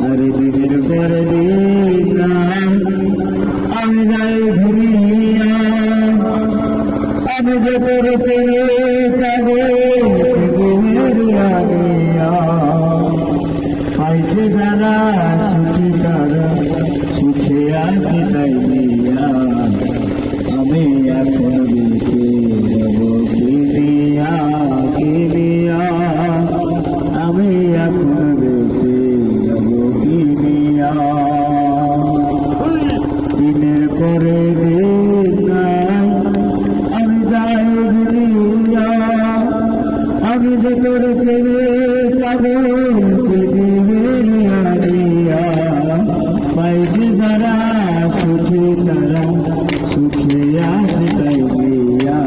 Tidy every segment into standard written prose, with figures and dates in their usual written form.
আরে দিনের পর দিন আমি যাই ঘুরিয়া, আমি যে তোর পেরে যাবো পাইছে যারা সুখী তারা সুখে আছে তাই দিয়া, আমি এখন বেঁচে যাব কি দিয়া, কি দিয়া, আমি এখন বেঁচে যাব কি দিয়া। দিনের পরে দিন নাই আমি যাই দুনিয়া, আমি যে তোর পেরে যাবো কি দিবে দিয়া, পাইছে যারা সুখী তারা সুখে আছে তাই দিয়া,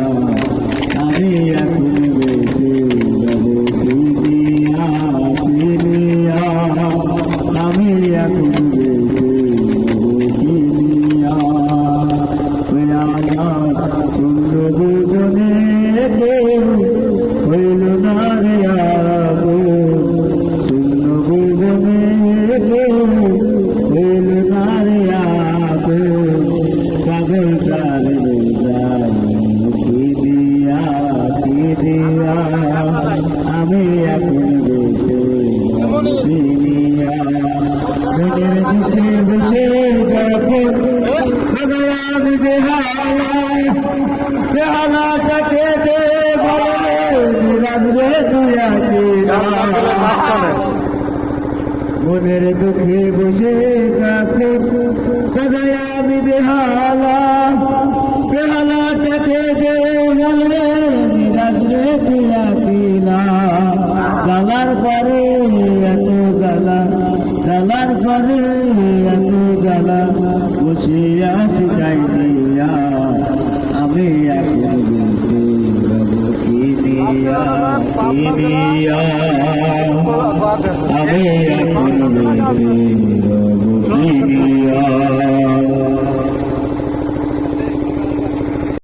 আমি এখন বেঁচে যাব কি দিয়া, কি দিয়া, আমি এখন বেঁচে যাব কি দিয়া। সুন্দর বুঝনে হইল না রে আগুন, শূন্য বুঝনে হইল না রে আগুন, পাগল কাল কি দিয়া, কি দিয়া, আমি এখন বেঁচে দিয়া। মনের দুঃখে বসে যখন আমি বেহালায়, বেহালাটাকে দে বলে রাজরে দুয়া মনের দুঃখে বসে যখন আমি বেহালা, বেহালাটাকে দে বলে রাজরে দুয়া দিলা। জ্বালার পরে এত জ্বালা, জ্বালার পরে এত জ্বালা, বসে আসি তাই দিয়া, আমি এখন বেঁচে যাব কি দিয়া, কি দিয়া, আমি এখন বেঁচে